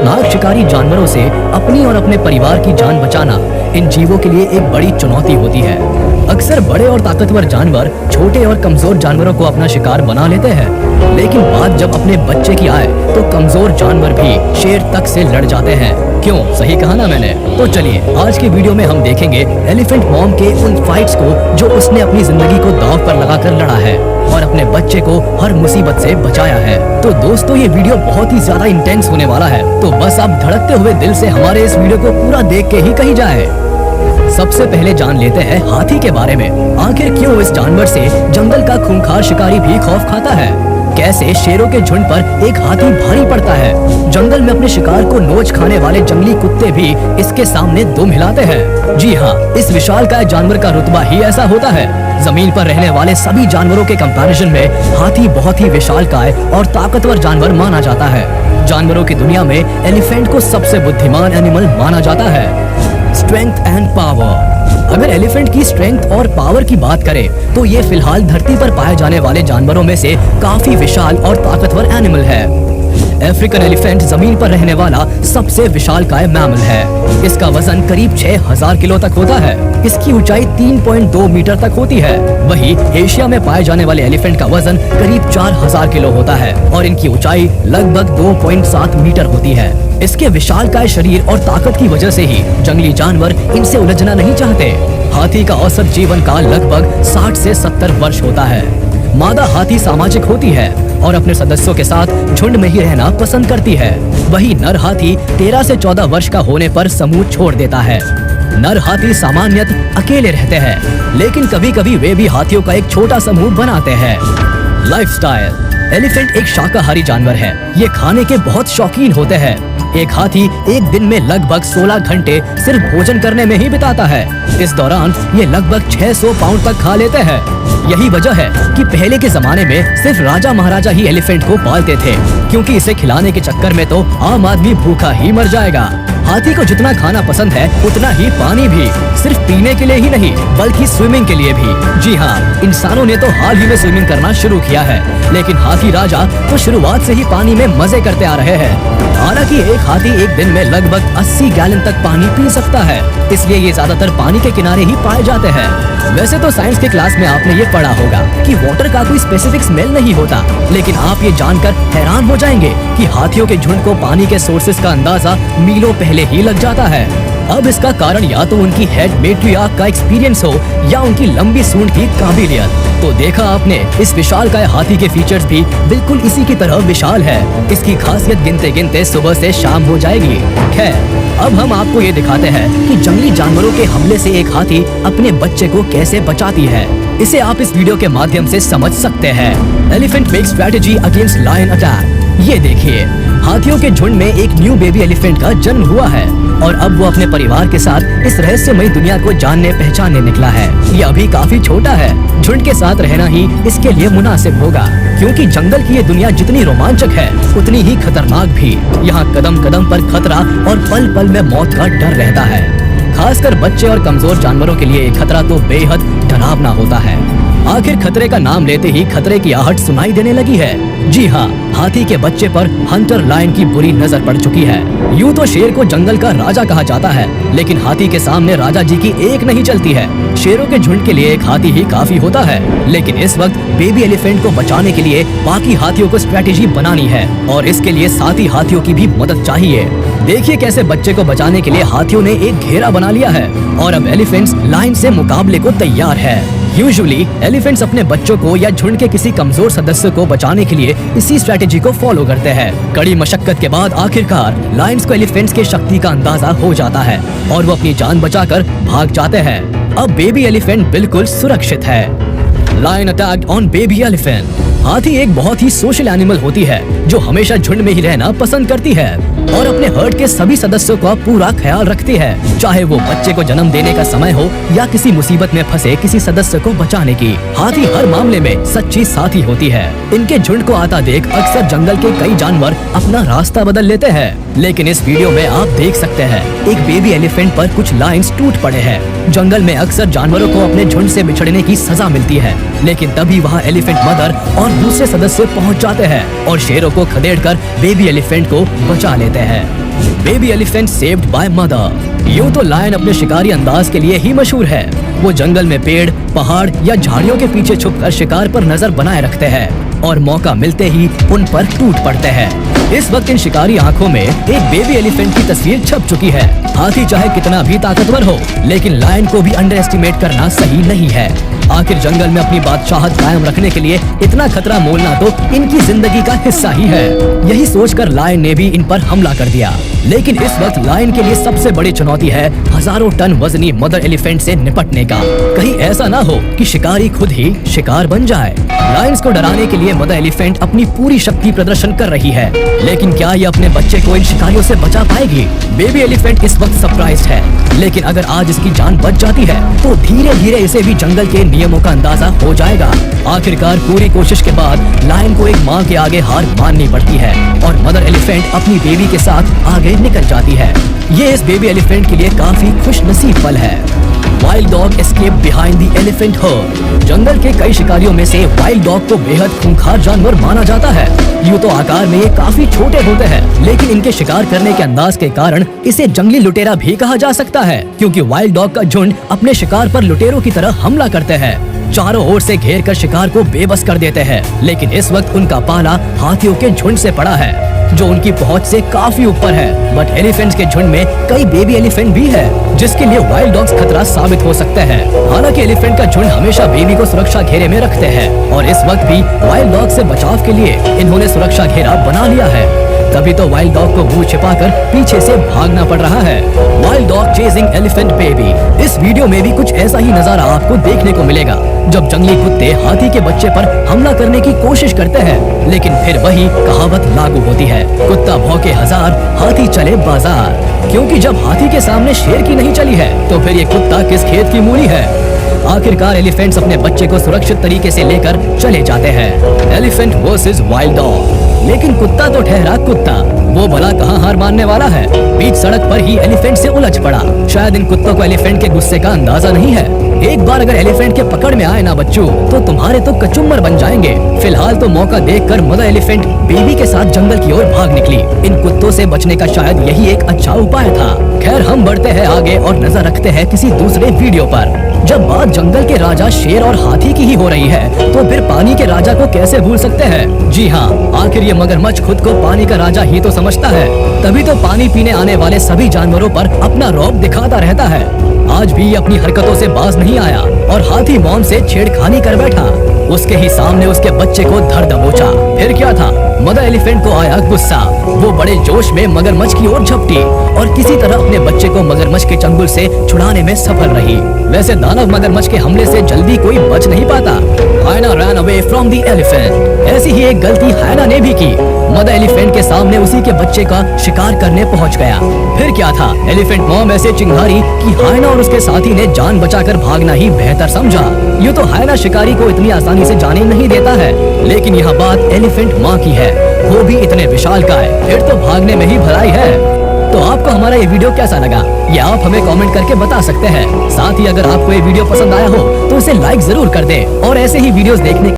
खतरनाक शिकारी जानवरों से अपनी और अपने परिवार की जान बचाना इन जीवों के लिए एक बड़ी चुनौती होती है। अक्सर बड़े और ताकतवर जानवर छोटे और कमजोर जानवरों को अपना शिकार बना लेते हैं, लेकिन बात जब अपने बच्चे की आए तो कमजोर जानवर भी शेर तक से लड़ जाते हैं। क्यों, सही कहा ना मैंने? तो चलिए आज के वीडियो में हम देखेंगे एलिफेंट मॉम के उन फाइट्स को जो उसने अपनी जिंदगी को दांव पर लगाकर लड़ा है और अपने बच्चे को हर मुसीबत से बचाया है। तो दोस्तों, ये वीडियो बहुत ही ज्यादा इंटेंस होने वाला है, तो बस आप धड़कते हुए दिल से हमारे इस वीडियो को पूरा देख के ही कहीं जाए। सबसे पहले जान लेते हैं हाथी के बारे में। आखिर क्यों इस जानवर से जंगल का खूंखार शिकारी भी खौफ खाता है? कैसे शेरों के झुंड पर एक हाथी भारी पड़ता है? जंगल में अपने शिकार को नोच खाने वाले जंगली कुत्ते भी इसके सामने दुम हिलाते हैं। जी हाँ, इस विशालकाय जानवर का रुतबा ही ऐसा होता है। जमीन पर रहने वाले सभी जानवरों के कंपैरिजन में हाथी बहुत ही विशालकाय और ताकतवर जानवर माना जाता है। जानवरों की दुनिया में एलिफेंट को सबसे बुद्धिमान एनिमल माना जाता है। Strength and power. अगर एलिफेंट की स्ट्रेंथ और पावर की बात करें तो ये फिलहाल धरती पर पाए जाने वाले जानवरों में से काफी विशाल और ताकतवर एनिमल है। अफ्रीकन एलिफेंट जमीन पर रहने वाला सबसे विशालकाय मैमल है। इसका वजन करीब 6000 किलो तक होता है। इसकी ऊंचाई 3.2 मीटर तक होती है। वहीं एशिया में पाए जाने वाले एलिफेंट का वजन करीब 4000 किलो होता है और इनकी ऊंचाई लगभग 2.7 मीटर होती है। इसके विशालकाय शरीर और ताकत की वजह से ही जंगली जानवर इनसे उलझना नहीं चाहते। हाथी का औसत जीवन काल लगभग 60 से 70 वर्ष होता है। मादा हाथी सामाजिक होती है और अपने सदस्यों के साथ झुंड में ही रहना पसंद करती है। वहीं नर हाथी 13 से 14 वर्ष का होने पर समूह छोड़ देता है। नर हाथी सामान्यतः अकेले रहते हैं, लेकिन कभी कभी वे भी हाथियों का एक छोटा समूह बनाते हैं। लाइफस्टाइल। एलिफेंट एक शाकाहारी जानवर है। ये खाने के बहुत शौकीन होते हैं। एक हाथी एक दिन में लगभग 16 घंटे सिर्फ भोजन करने में ही बिताता है। इस दौरान ये लगभग 600 पाउंड तक खा लेते हैं। यही वजह है कि पहले के जमाने में सिर्फ राजा महाराजा ही एलिफेंट को पालते थे, क्योंकि इसे खिलाने के चक्कर में तो आम आदमी भूखा ही मर जाएगा। हाथी को जितना खाना पसंद है उतना ही पानी भी, सिर्फ पीने के लिए ही नहीं बल्कि स्विमिंग के लिए भी। जी हाँ, इंसानों ने तो हाल ही में स्विमिंग करना शुरू किया है, लेकिन हाथी राजा तो शुरुआत से ही पानी में मजे करते आ रहे हैं। हालांकि एक हाथी एक दिन में लगभग 80 गैलन तक पानी पी सकता है, इसलिए ये ज्यादातर पानी के किनारे ही पाए जाते हैं। वैसे तो साइंस के क्लास में आपने ये पढ़ा होगा कि वाटर का कोई स्पेसिफिक स्मेल नहीं होता, लेकिन आप ये जानकर हैरान हो जाएंगे कि हाथियों के झुंड को पानी के सोर्सेज का अंदाजा मीलों पहले ही लग जाता है। अब इसका कारण या तो उनकी हेड मैट्रियार्क का एक्सपीरियंस हो या उनकी लंबी सूंड की काबिलियत। तो देखा आपने, इस विशालकाय हाथी के फीचर्स भी बिल्कुल इसी की तरह विशाल है। इसकी खासियत गिनते गिनते सुबह से शाम हो जाएगी। खैर, अब हम आपको ये दिखाते हैं कि जंगली जानवरों के हमले से एक हाथी अपने बच्चे को कैसे बचाती है। इसे आप इस वीडियो के माध्यम से समझ सकते हैं। Elephant make strategy against lion attack. ये देखिए, हाथियों के झुंड में एक न्यू बेबी एलिफेंट का जन्म हुआ है और अब वो अपने परिवार के साथ इस रहस्यमयी दुनिया को जानने पहचानने निकला है। ये अभी काफी छोटा है। झुंड के साथ रहना ही इसके लिए मुनासिब होगा, क्योंकि जंगल की ये दुनिया जितनी रोमांचक है उतनी ही खतरनाक भी। यहाँ कदम कदम पर खतरा और पल पल में मौत का डर रहता है। खासकर बच्चे और कमजोर जानवरों के लिए खतरा तो बेहद डरावना होता है। आखिर खतरे का नाम लेते ही खतरे की आहट सुनाई देने लगी है। जी हाँ, हाथी के बच्चे पर हंटर लायन की बुरी नजर पड़ चुकी है। यूँ तो शेर को जंगल का राजा कहा जाता है, लेकिन हाथी के सामने राजा जी की एक नहीं चलती है। शेरों के झुंड के लिए एक हाथी ही काफी होता है, लेकिन इस वक्त बेबी एलिफेंट को बचाने के लिए बाकी हाथियों को स्ट्रेटेजी बनानी है और इसके लिए साथी हाथियों की भी मदद चाहिए। देखिए कैसे बच्चे को बचाने के लिए हाथियों ने एक घेरा बना लिया है और अब एलिफेंट्स लाइन से मुकाबले को तैयार है। यूजुअली एलिफेंट्स अपने बच्चों को या झुंड के किसी कमजोर सदस्य को बचाने के लिए इसी स्ट्रेटेजी को फॉलो करते हैं। कड़ी मशक्कत के बाद आखिरकार लायंस को एलिफेंट्स की शक्ति का अंदाजा हो जाता है और वो अपनी जान बचाकर भाग जाते हैं। अब बेबी एलिफेंट बिल्कुल सुरक्षित है। Lion attacked on baby elephant. हाथी एक बहुत ही सोशल एनिमल होती है जो हमेशा झुंड में ही रहना पसंद करती है और अपने हर्ड के सभी सदस्यों का पूरा ख्याल रखती है, चाहे वो बच्चे को जन्म देने का समय हो या किसी मुसीबत में फंसे किसी सदस्य को बचाने की। हाथी हर मामले में सच्ची साथी होती है। इनके झुंड को आता देख अक्सर जंगल के कई जानवर अपना रास्ता बदल लेते हैं, लेकिन इस वीडियो में आप देख सकते हैं एक बेबी एलिफेंट पर कुछ लाइंस टूट पड़े हैं। जंगल में अक्सर जानवरों को अपने झुंड से बिछड़ने की सजा मिलती है, लेकिन तभी वहाँ एलिफेंट मदर और दूसरे सदस्य पहुँच जाते हैं और शेरों को खदेड़कर बेबी एलिफेंट को बचा लेते हैं। Baby elephant saved by mother. यूं तो लायन अपने शिकारी अंदाज के लिए ही मशहूर है। वो जंगल में पेड़, पहाड़ या झाड़ियों के पीछे छुपकर शिकार पर नजर बनाए रखते हैं और मौका मिलते ही उन पर टूट पड़ते हैं। इस वक्त इन शिकारी आंखों में एक बेबी एलिफेंट की तस्वीर छप चुकी है। हाथी चाहे कितना भी ताकतवर हो, लेकिन लायन को भी अंडर एस्टिमेट करना सही नहीं है। आखिर जंगल में अपनी बादशाहत कायम रखने के लिए इतना खतरा मोलना तो इनकी जिंदगी का हिस्सा ही है। यही सोचकर लायन ने भी इन पर हमला कर दिया। लेकिन इस वक्त लायन के लिए सबसे बड़ी चुनौती है हजारों टन वजनी मदर एलिफेंट से निपटने का। कहीं ऐसा ना हो कि शिकारी खुद ही शिकार बन जाए। लायंस को डराने के लिए मदर एलिफेंट अपनी पूरी शक्ति प्रदर्शन कर रही है, लेकिन क्या ये अपने बच्चे को इन शिकारियों से बचा पाएगी? बेबी एलिफेंट इस वक्त सरप्राइज्ड है, लेकिन अगर आज इसकी जान बच जाती है तो धीरे धीरे इसे भी जंगल के नियमों का अंदाजा हो जाएगा। आखिरकार पूरी कोशिश के बाद लायन को एक माँ के आगे हार माननी पड़ती है और मदर एलिफेंट अपनी बेबी के साथ आगे निकल जाती है। ये इस बेबी एलिफेंट के लिए काफी खुशनसीब पल है। Wild dog escape behind the elephant herd. जंगल के कई शिकारियों में से वाइल्ड डॉग को बेहद खूंखार जानवर माना जाता है। यूं तो आकार में ये काफी छोटे होते हैं, लेकिन इनके शिकार करने के अंदाज के कारण इसे जंगली लुटेरा भी कहा जा सकता है, क्योंकि वाइल्ड डॉग का झुंड अपने शिकार पर लुटेरों की तरह हमला करते हैं। चारों ओर से घेर कर शिकार को बेबस कर देते हैं, लेकिन इस वक्त उनका पाला हाथियों के झुंड से पड़ा है जो उनकी पहुंच से काफी ऊपर है। बट एलिफेंट्स के झुंड में कई बेबी एलिफेंट भी है, जिसके लिए वाइल्ड डॉग्स खतरा साबित हो सकते हैं। हालांकि एलिफेंट का झुंड हमेशा बेबी को सुरक्षा घेरे में रखते हैं और इस वक्त भी वाइल्ड डॉग से बचाव के लिए इन्होंने सुरक्षा घेरा बना लिया है। तभी तो वाइल्ड डॉग को मुंह छिपाकर पीछे से भागना पड़ रहा है। Wild dog chasing elephant baby. इस वीडियो में भी कुछ ऐसा ही नजारा आपको देखने को मिलेगा, जब जंगली कुत्ते हाथी के बच्चे पर हमला करने की कोशिश करते हैं, लेकिन फिर वही कहावत लागू होती है, कुत्ता भौंके हजार, हाथी चले बाजार। क्योंकि जब हाथी के सामने शेर की नहीं चली है, तो फिर ये कुत्ता किस खेत की मूली है। आखिरकार एलिफेंट्स अपने बच्चे को सुरक्षित तरीके से लेकर चले जाते हैं। Elephant versus wild dog. लेकिन कुत्ता तो ठहरा कुत्ता, वो भला कहाँ हार मानने वाला है। बीच सड़क पर ही एलिफेंट से उलझ पड़ा। शायद इन कुत्तों को एलिफेंट के गुस्से का अंदाजा नहीं है। एक बार अगर एलिफेंट के पकड़ में आए ना बच्चों, तो तुम्हारे तो कचुम्बर बन जाएंगे। फिलहाल तो मौका देखकर मदर एलिफेंट बेबी के साथ जंगल की ओर भाग निकली। इन कुत्तों से बचने का शायद यही एक अच्छा उपाय था। खैर, हम बढ़ते हैं आगे और नजर रखते हैं किसी दूसरे वीडियो पर। जब बात जंगल के राजा शेर और हाथी की ही हो रही है, तो फिर पानी के राजा को कैसे भूल सकते हैं? जी हाँ, आखिर ये मगरमच्छ खुद को पानी का राजा ही तो समझता है, तभी तो पानी पीने आने वाले सभी जानवरों पर अपना रौब दिखाता रहता है। आज भी ये अपनी हरकतों से बाज नहीं आया और हाथी मॉम से छेड़खानी कर बैठा। उसके ही सामने उसके बच्चे को धर दबोचा। फिर क्या था, मदर एलिफेंट को आया गुस्सा। वो बड़े जोश में मगरमच्छ की ओर झपटी और किसी तरह अपने बच्चे को मगरमच्छ के चंगुल से छुड़ाने में सफल रही। वैसे दानव मगरमच्छ के हमले से जल्दी कोई बच नहीं पाता। हायना ran away from the elephant. ऐसी ही एक गलती हायना ने भी की। मदर एलिफेंट के सामने उसी के बच्चे का शिकार करने पहुंच गया। फिर क्या था, एलिफेंट मॉम ऐसे चिंगारी कि हायना और उसके साथी ने जान बचाकर भागना ही बेहतर समझा। यूं तो हायना शिकारी को इतनी आसानी से जाने नहीं देता है, लेकिन यहाँ बात एलिफेंट माँ की है, वो भी इतने विशालकाय, फिर तो भागने में ही भलाई है। तो आपको हमारा ये वीडियो कैसा लगा, ये आप हमें कमेंट करके बता सकते हैं। साथ ही अगर आपको ये वीडियो पसंद आया हो तो इसे लाइक जरूर कर दें और ऐसे ही वीडियोस देखने